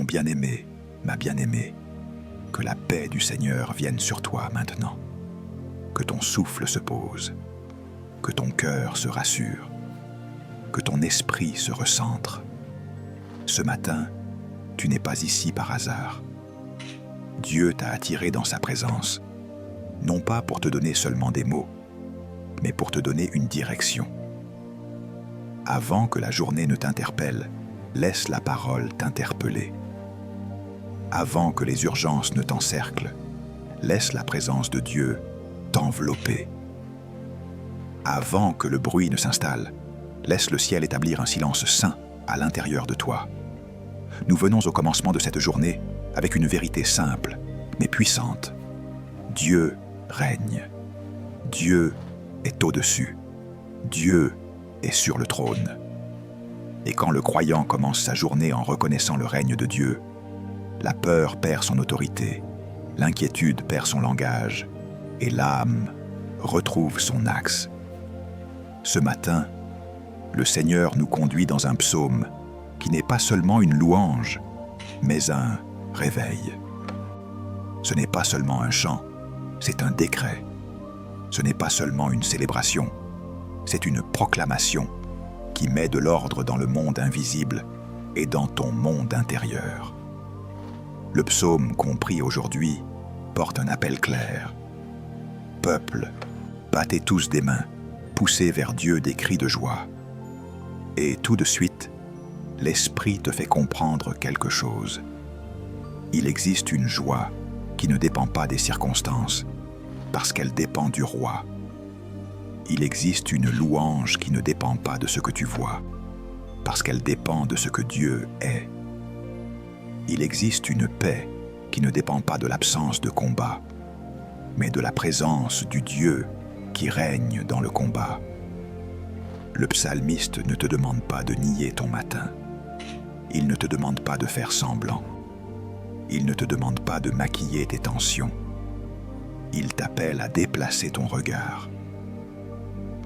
bien-aimé, ma bien-aimée, que la paix du Seigneur vienne sur toi maintenant. Que ton souffle se pose, que ton cœur se rassure, que ton esprit se recentre. Ce matin, tu n'es pas ici par hasard. Dieu t'a attiré dans sa présence, non pas pour te donner seulement des mots, mais pour te donner une direction. Avant que la journée ne t'interpelle, laisse la parole t'interpeller. Avant que les urgences ne t'encerclent, laisse la présence de Dieu t'envelopper. Avant que le bruit ne s'installe, laisse le ciel établir un silence sain à l'intérieur de toi. Nous venons au commencement de cette journée avec une vérité simple, mais puissante. Dieu règne. Dieu est au-dessus. Dieu est sur le trône. Et quand le croyant commence sa journée en reconnaissant le règne de Dieu, la peur perd son autorité, l'inquiétude perd son langage, et l'âme retrouve son axe. Ce matin, le Seigneur nous conduit dans un psaume qui n'est pas seulement une louange, mais un réveil. Ce n'est pas seulement un chant, c'est un décret. Ce n'est pas seulement une célébration, c'est une proclamation qui met de l'ordre dans le monde invisible et dans ton monde intérieur. Le psaume compris aujourd'hui porte un appel clair. Peuple, battez tous des mains, poussez vers Dieu des cris de joie. Et tout de suite, l'Esprit te fait comprendre quelque chose. Il existe une joie qui ne dépend pas des circonstances, parce qu'elle dépend du roi. Il existe une louange qui ne dépend pas de ce que tu vois, parce qu'elle dépend de ce que Dieu est. Il existe une paix qui ne dépend pas de l'absence de combat, mais de la présence du Dieu qui règne dans le combat. Le psalmiste ne te demande pas de nier ton matin. Il ne te demande pas de faire semblant. Il ne te demande pas de maquiller tes tensions. Il t'appelle à déplacer ton regard.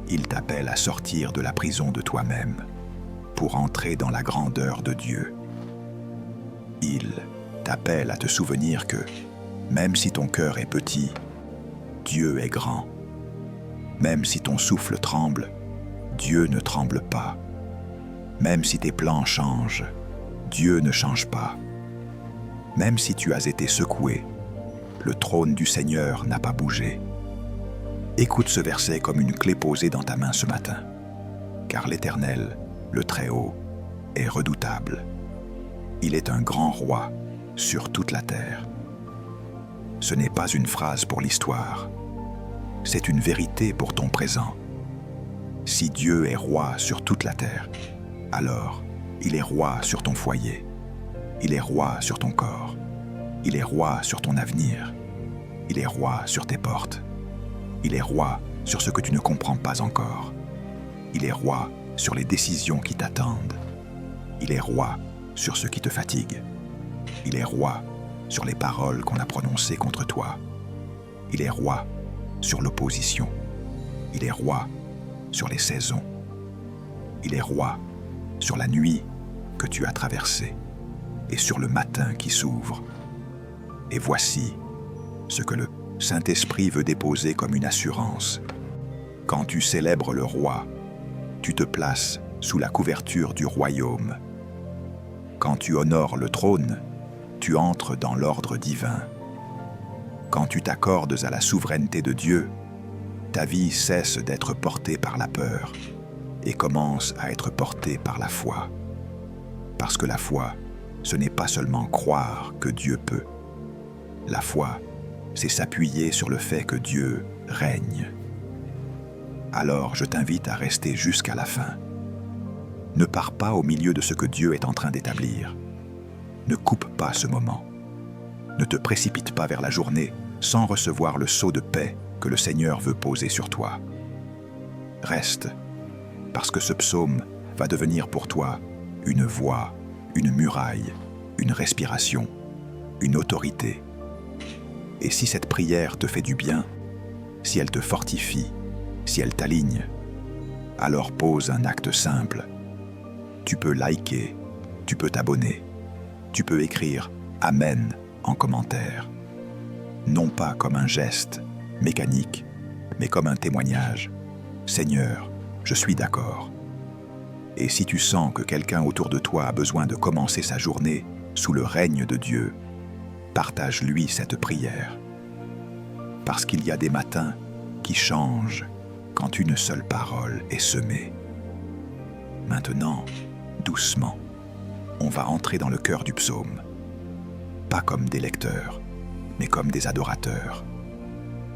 Il t'appelle à sortir de la prison de toi-même pour entrer dans la grandeur de Dieu. Il t'appelle à te souvenir que, même si ton cœur est petit, Dieu est grand. Même si ton souffle tremble, Dieu ne tremble pas. Même si tes plans changent, Dieu ne change pas. Même si tu as été secoué, le trône du Seigneur n'a pas bougé. Écoute ce verset comme une clé posée dans ta main ce matin, car l'Éternel, le Très-Haut, est redoutable. Il est un grand roi sur toute la terre. Ce n'est pas une phrase pour l'histoire, c'est une vérité pour ton présent. Si Dieu est roi sur toute la terre, alors il est roi sur ton foyer, il est roi sur ton corps, il est roi sur ton avenir, il est roi sur tes portes, il est roi sur ce que tu ne comprends pas encore, il est roi sur les décisions qui t'attendent, il est roi sur ce qui te fatigue, il est roi sur les paroles qu'on a prononcées contre toi, il est roi sur l'opposition, il est roi sur les saisons, il est roi sur la nuit que tu as traversée et sur le matin qui s'ouvre. Et voici ce que le Saint-Esprit veut déposer comme une assurance. Quand tu célèbres le roi, tu te places sous la couverture du royaume. Quand tu honores le trône, tu entres dans l'ordre divin. Quand tu t'accordes à la souveraineté de Dieu, ta vie cesse d'être portée par la peur et commence à être portée par la foi. Parce que la foi, ce n'est pas seulement croire que Dieu peut. La foi, c'est s'appuyer sur le fait que Dieu règne. Alors je t'invite à rester jusqu'à la fin. Ne pars pas au milieu de ce que Dieu est en train d'établir. Ne coupe pas ce moment. Ne te précipite pas vers la journée sans recevoir le sceau de paix que le Seigneur veut poser sur toi. Reste, parce que ce psaume va devenir pour toi une voix, une muraille, une respiration, une autorité. Et si cette prière te fait du bien, si elle te fortifie, si elle t'aligne, alors pose un acte simple. Tu peux liker, tu peux t'abonner. tu peux écrire « Amen » en commentaire. Non pas comme un geste mécanique, mais comme un témoignage. « Seigneur, je suis d'accord. » Et si tu sens que quelqu'un autour de toi a besoin de commencer sa journée sous le règne de Dieu, partage-lui cette prière. Parce qu'il y a des matins qui changent quand une seule parole est semée. Maintenant, doucement, on va entrer dans le cœur du psaume. Pas comme des lecteurs, mais comme des adorateurs.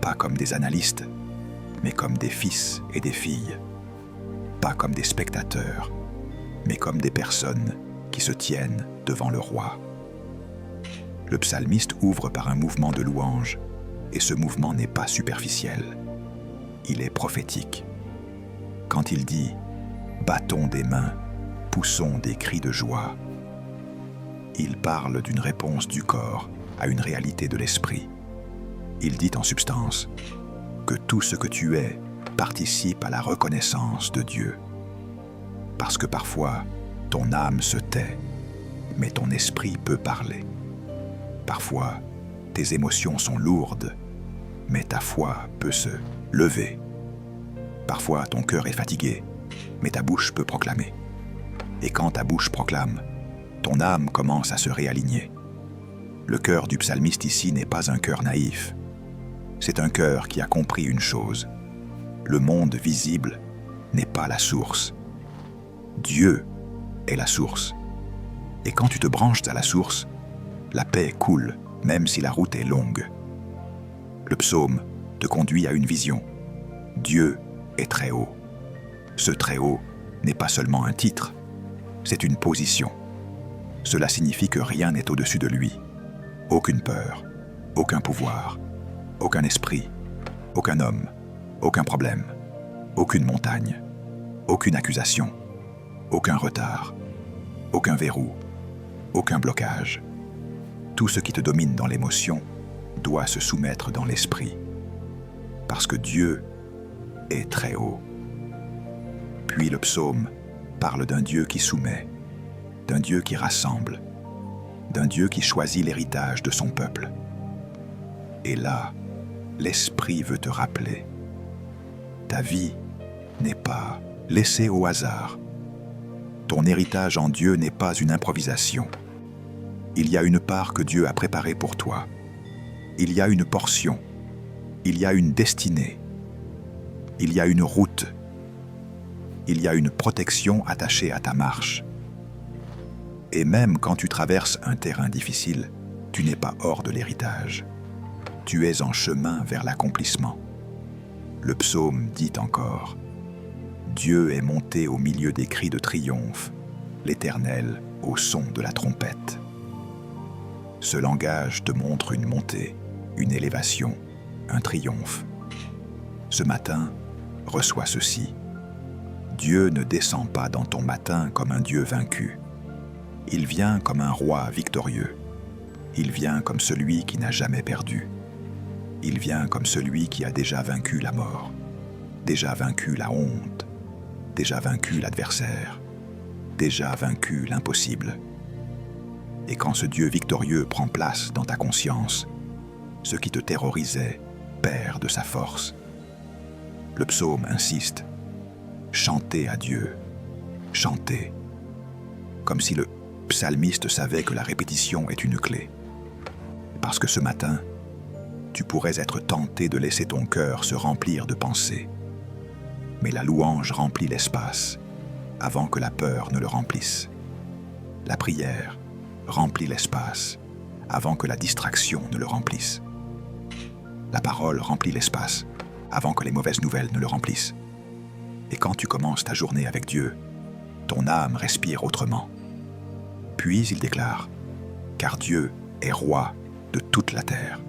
Pas comme des analystes, mais comme des fils et des filles. Pas comme des spectateurs, mais comme des personnes qui se tiennent devant le roi. Le psalmiste ouvre par un mouvement de louange, et ce mouvement n'est pas superficiel. Il est prophétique. Quand il dit « battons des mains, poussons des cris de joie », il parle d'une réponse du corps à une réalité de l'esprit. Il dit en substance que tout ce que tu es participe à la reconnaissance de Dieu. Parce que parfois, ton âme se tait, mais ton esprit peut parler. Parfois, tes émotions sont lourdes, mais ta foi peut se lever. Parfois, ton cœur est fatigué, mais ta bouche peut proclamer. Et quand ta bouche proclame, ton âme commence à se réaligner. Le cœur du psalmiste ici n'est pas un cœur naïf. C'est un cœur qui a compris une chose. Le monde visible n'est pas la source. Dieu est la source. Et quand tu te branches à la source, la paix coule, même si la route est longue. Le psaume te conduit à une vision. Dieu est très haut. Ce très haut n'est pas seulement un titre, c'est une position. Cela signifie que rien n'est au-dessus de lui. Aucune peur, aucun pouvoir, aucun esprit, aucun homme, aucun problème, aucune montagne, aucune accusation, aucun retard, aucun verrou, aucun blocage. Tout ce qui te domine dans l'émotion doit se soumettre dans l'esprit, parce que Dieu est très haut. Puis le psaume parle d'un Dieu qui soumet, d'un Dieu qui rassemble, d'un Dieu qui choisit l'héritage de son peuple. Et là, l'Esprit veut te rappeler, ta vie n'est pas laissée au hasard. Ton héritage en Dieu n'est pas une improvisation. Il y a une part que Dieu a préparée pour toi. Il y a une portion. Il y a une destinée. Il y a une route. Il y a une protection attachée à ta marche. Et même quand tu traverses un terrain difficile, tu n'es pas hors de l'héritage. Tu es en chemin vers l'accomplissement. Le psaume dit encore « Dieu est monté au milieu des cris de triomphe, l'Éternel au son de la trompette. » Ce langage te montre une montée, une élévation, un triomphe. Ce matin, reçois ceci. Dieu ne descend pas dans ton matin comme un Dieu vaincu. Il vient comme un roi victorieux. Il vient comme celui qui n'a jamais perdu. Il vient comme celui qui a déjà vaincu la mort, déjà vaincu la honte, déjà vaincu l'adversaire, déjà vaincu l'impossible. Et quand ce Dieu victorieux prend place dans ta conscience, ce qui te terrorisait perd de sa force. Le psaume insiste. Chantez à Dieu, chantez. Comme si le psalmiste savait que la répétition est une clé. Parce que ce matin, tu pourrais être tenté de laisser ton cœur se remplir de pensées. Mais la louange remplit l'espace avant que la peur ne le remplisse. La prière remplit l'espace avant que la distraction ne le remplisse. La parole remplit l'espace avant que les mauvaises nouvelles ne le remplissent. Et quand tu commences ta journée avec Dieu, ton âme respire autrement. Puis il déclare « Car Dieu est roi de toute la terre ».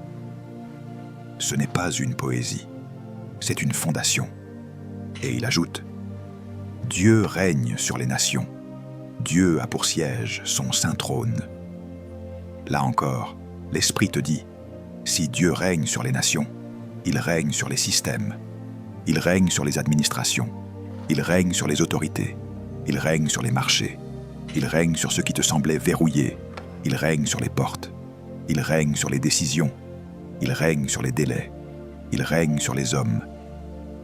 Ce n'est pas une poésie, c'est une fondation. Et il ajoute « Dieu règne sur les nations, Dieu a pour siège son saint trône ». Là encore, l'Esprit te dit « Si Dieu règne sur les nations, il règne sur les systèmes, il règne sur les administrations, il règne sur les autorités, il règne sur les marchés, il règne sur ce qui te semblait verrouillé, Il règne sur les portes. Il règne sur les décisions. Il règne sur les délais. Il règne sur les hommes.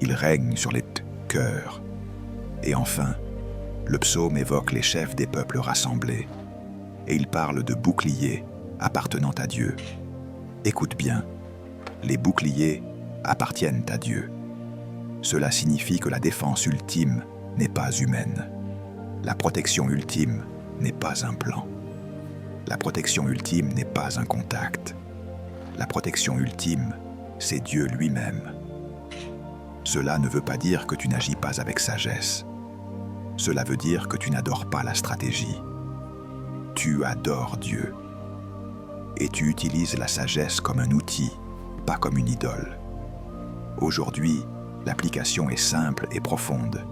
Il règne sur les cœurs. Et enfin, le psaume évoque les chefs des peuples rassemblés. Et il parle de boucliers appartenant à Dieu. Écoute bien, les boucliers appartiennent à Dieu. Cela signifie que la défense ultime n'est pas humaine. La protection ultime n'est pas un plan. La protection ultime n'est pas un contact. La protection ultime, c'est Dieu lui-même. Cela ne veut pas dire que tu n'agis pas avec sagesse. Cela veut dire que tu n'adores pas la stratégie. Tu adores Dieu. Et tu utilises la sagesse comme un outil, pas comme une idole. Aujourd'hui, l'application est simple et profonde.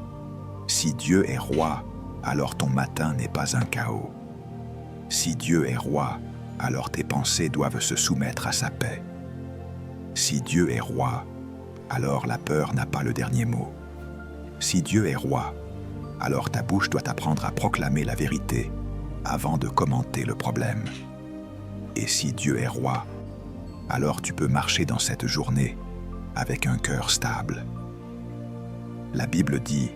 Si Dieu est roi, alors ton matin n'est pas un chaos. Si Dieu est roi, alors tes pensées doivent se soumettre à sa paix. Si Dieu est roi, alors la peur n'a pas le dernier mot. Si Dieu est roi, alors ta bouche doit apprendre à proclamer la vérité avant de commenter le problème. Et si Dieu est roi, alors tu peux marcher dans cette journée avec un cœur stable. La Bible dit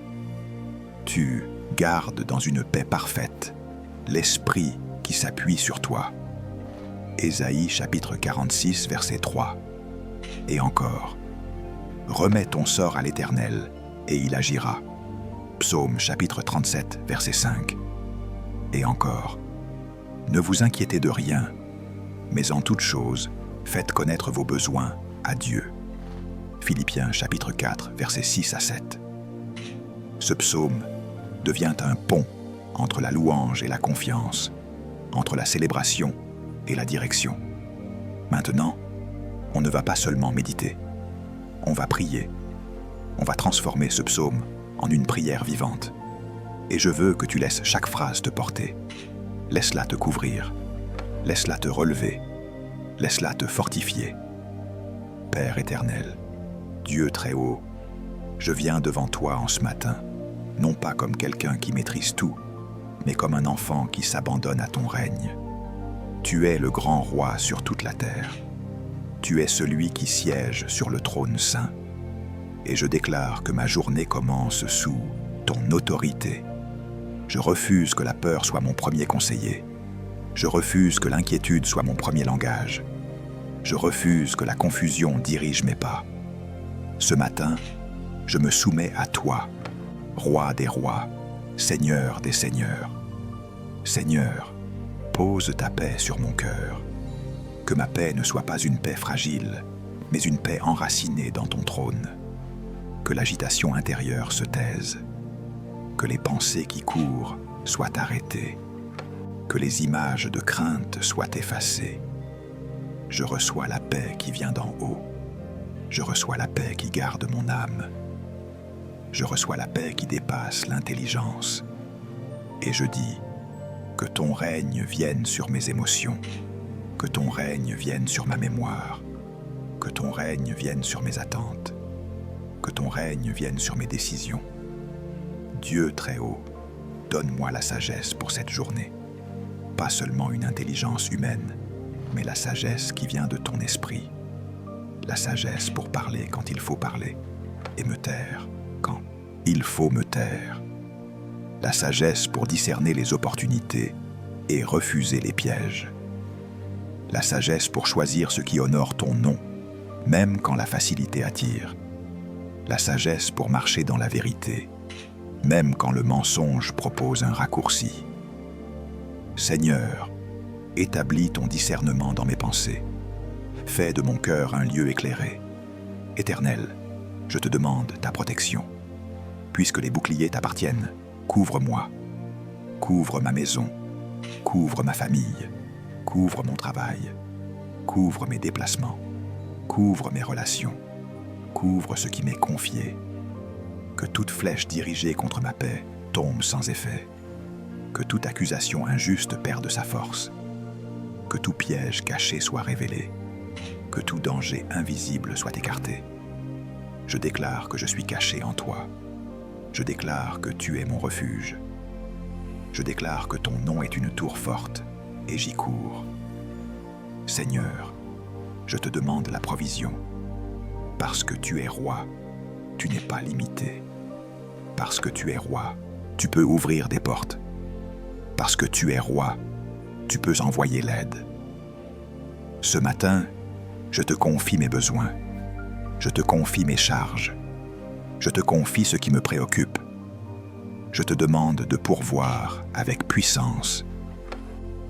« Tu gardes dans une paix parfaite l'esprit qui s'appuie sur toi. » Ésaïe chapitre 46, verset 3. Et encore « Remets ton sort à l'Éternel, et il agira. » Psaume chapitre 37, verset 5. Et encore « Ne vous inquiétez de rien, mais en toute chose, faites connaître vos besoins à Dieu. » Philippiens chapitre 4, versets 6 à 7. Ce psaume devient un pont entre la louange et la confiance, entre la célébration et la direction. Maintenant, on ne va pas seulement méditer, on va prier. On va transformer ce psaume en une prière vivante. Et je veux que tu laisses chaque phrase te porter. Laisse-la te couvrir. Laisse-la te relever. Laisse-la te fortifier. Père éternel, Dieu très haut, je viens devant toi en ce matin, non pas comme quelqu'un qui maîtrise tout, mais comme un enfant qui s'abandonne à ton règne. Tu es le grand roi sur toute la terre. Tu es celui qui siège sur le trône saint. Et je déclare que ma journée commence sous ton autorité. Je refuse que la peur soit mon premier conseiller. Je refuse que l'inquiétude soit mon premier langage. Je refuse que la confusion dirige mes pas. Ce matin, je me soumets à toi, Roi des rois, Seigneur des seigneurs. Seigneur, pose ta paix sur mon cœur. Que ma paix ne soit pas une paix fragile, mais une paix enracinée dans ton trône. Que l'agitation intérieure se taise. Que les pensées qui courent soient arrêtées. Que les images de crainte soient effacées. Je reçois la paix qui vient d'en haut. Je reçois la paix qui garde mon âme. Je reçois la paix qui dépasse l'intelligence. Et je dis, que ton règne vienne sur mes émotions, que ton règne vienne sur ma mémoire, que ton règne vienne sur mes attentes, que ton règne vienne sur mes décisions. Dieu très haut, donne-moi la sagesse pour cette journée. Pas seulement une intelligence humaine, mais la sagesse qui vient de ton esprit. La sagesse pour parler quand il faut parler et me taire quand il faut me taire. La sagesse pour discerner les opportunités et refuser les pièges. La sagesse pour choisir ce qui honore ton nom, même quand la facilité attire. La sagesse pour marcher dans la vérité, même quand le mensonge propose un raccourci. Seigneur, établis ton discernement dans mes pensées. Fais de mon cœur un lieu éclairé. Éternel, je te demande ta protection. Puisque les boucliers t'appartiennent, couvre-moi. Couvre ma maison. Couvre ma famille. Couvre mon travail. Couvre mes déplacements. Couvre mes relations. Couvre ce qui m'est confié. Que toute flèche dirigée contre ma paix tombe sans effet. Que toute accusation injuste perde sa force. Que tout piège caché soit révélé. Que tout danger invisible soit écarté. Je déclare que je suis caché en toi. Je déclare que tu es mon refuge. Je déclare que ton nom est une tour forte et j'y cours. Seigneur, je te demande la provision. Parce que tu es roi, tu n'es pas limité. Parce que tu es roi, tu peux ouvrir des portes. Parce que tu es roi, tu peux envoyer l'aide. Ce matin, je te confie mes besoins. Je te confie mes charges. Je te confie ce qui me préoccupe. Je te demande de pourvoir avec puissance.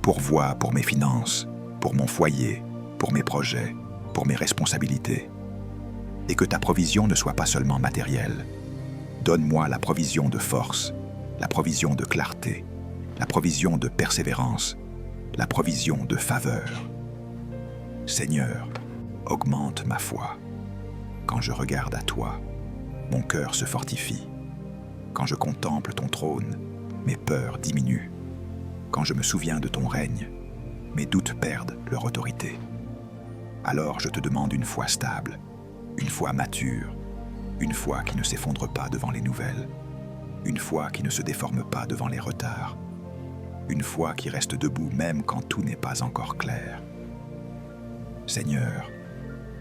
Pourvois pour mes finances, pour mon foyer, pour mes projets, pour mes responsabilités. Et que ta provision ne soit pas seulement matérielle. Donne-moi la provision de force, la provision de clarté, la provision de persévérance, la provision de faveur. Seigneur, augmente ma foi. Quand je regarde à toi, mon cœur se fortifie. Quand je contemple ton trône, mes peurs diminuent. Quand je me souviens de ton règne, mes doutes perdent leur autorité. Alors je te demande une foi stable, une foi mature, une foi qui ne s'effondre pas devant les nouvelles, une foi qui ne se déforme pas devant les retards, une foi qui reste debout même quand tout n'est pas encore clair. Seigneur,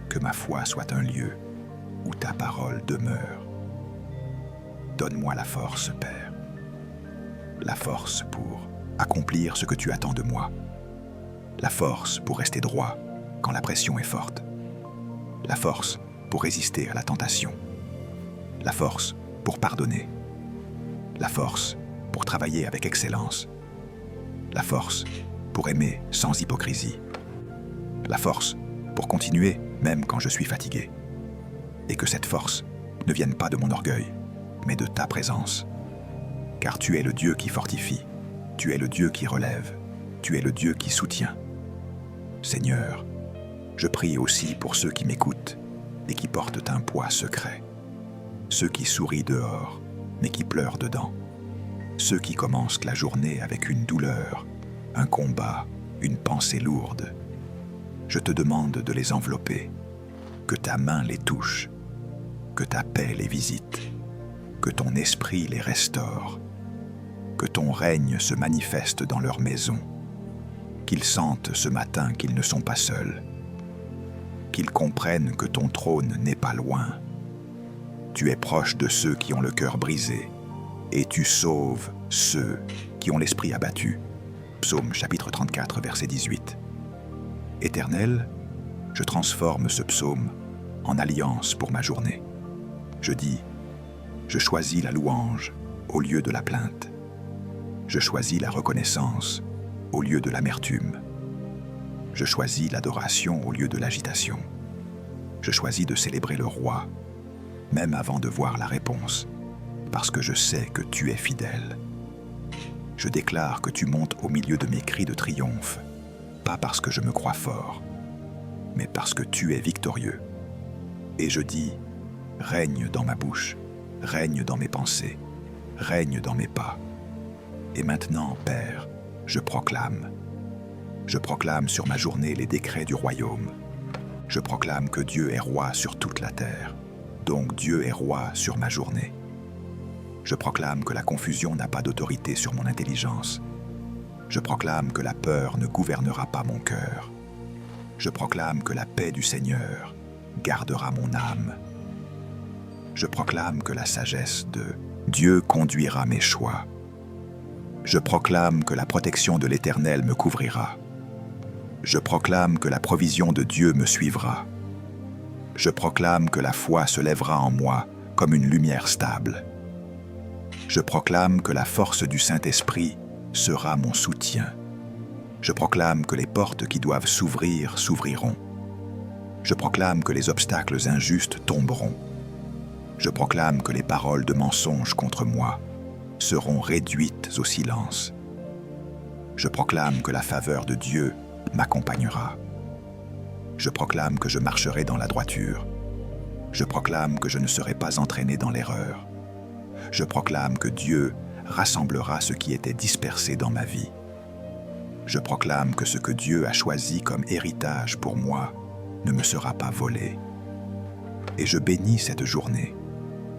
que ma foi soit un lieu où ta parole demeure. Donne-moi la force, Père, la force pour accomplir ce que tu attends de moi, la force pour rester droit quand la pression est forte, la force pour résister à la tentation, la force pour pardonner, la force pour travailler avec excellence, la force pour aimer sans hypocrisie, la force pour continuer même quand je suis fatigué, et que cette force ne vienne pas de mon orgueil, mais de ta présence, car tu es le Dieu qui fortifie, tu es le Dieu qui relève, tu es le Dieu qui soutient. Seigneur, je prie aussi pour ceux qui m'écoutent et qui portent un poids secret, ceux qui sourient dehors, mais qui pleurent dedans, ceux qui commencent la journée avec une douleur, un combat, une pensée lourde. Je te demande de les envelopper, que ta main les touche, que ta paix les visite, que ton esprit les restaure, que ton règne se manifeste dans leur maison, qu'ils sentent ce matin qu'ils ne sont pas seuls, qu'ils comprennent que ton trône n'est pas loin. Tu es proche de ceux qui ont le cœur brisé, et tu sauves ceux qui ont l'esprit abattu. Psaume chapitre 34, verset 18. Éternel, je transforme ce psaume en alliance pour ma journée. Je dis, je choisis la louange au lieu de la plainte. Je choisis la reconnaissance au lieu de l'amertume. Je choisis l'adoration au lieu de l'agitation. Je choisis de célébrer le roi, même avant de voir la réponse, parce que je sais que tu es fidèle. Je déclare que tu montes au milieu de mes cris de triomphe, pas parce que je me crois fort, mais parce que tu es victorieux. Et je dis, règne dans ma bouche, règne dans mes pensées, règne dans mes pas. Et maintenant, Père, je proclame sur ma journée les décrets du royaume. Je proclame que Dieu est roi sur toute la terre, donc Dieu est roi sur ma journée. Je proclame que la confusion n'a pas d'autorité sur mon intelligence. Je proclame que la peur ne gouvernera pas mon cœur. Je proclame que la paix du Seigneur gardera mon âme. Je proclame que la sagesse de Dieu conduira mes choix. Je proclame que la protection de l'Éternel me couvrira. Je proclame que la provision de Dieu me suivra. Je proclame que la foi se lèvera en moi comme une lumière stable. Je proclame que la force du Saint-Esprit sera mon soutien. Je proclame que les portes qui doivent s'ouvrir s'ouvriront. Je proclame que les obstacles injustes tomberont. Je proclame que les paroles de mensonge contre moi seront réduites au silence. Je proclame que la faveur de Dieu m'accompagnera. Je proclame que je marcherai dans la droiture. Je proclame que je ne serai pas entraîné dans l'erreur. Je proclame que Dieu rassemblera ce qui était dispersé dans ma vie. Je proclame que ce que Dieu a choisi comme héritage pour moi ne me sera pas volé. Et je bénis cette journée.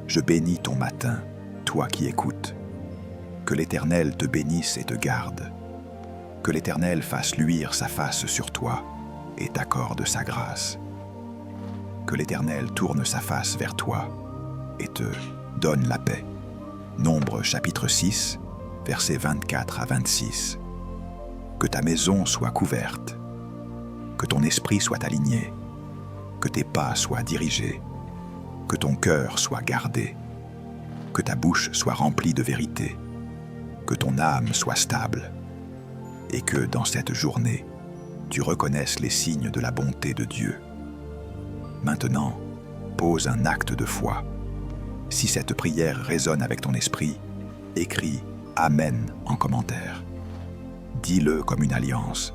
Je bénis ton matin, toi qui écoutes. Que l'Éternel te bénisse et te garde. Que l'Éternel fasse luire sa face sur toi et t'accorde sa grâce. Que l'Éternel tourne sa face vers toi et te donne la paix. Nombre chapitre 6, versets 24 à 26. Que ta maison soit couverte, que ton esprit soit aligné, que tes pas soient dirigés, que ton cœur soit gardé, que ta bouche soit remplie de vérité, que ton âme soit stable, et que dans cette journée, tu reconnaisses les signes de la bonté de Dieu. Maintenant, pose un acte de foi. Si cette prière résonne avec ton esprit, écris « Amen » en commentaire. Dis-le comme une alliance.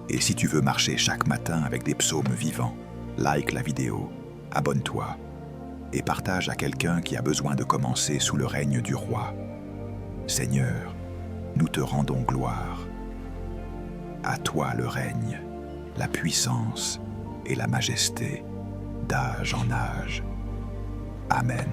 Et si tu veux marcher chaque matin avec des psaumes vivants, like la vidéo, abonne-toi et partage à quelqu'un qui a besoin de commencer sous le règne du roi. Seigneur, nous te rendons gloire. À toi le règne, la puissance et la majesté, d'âge en âge. Amen.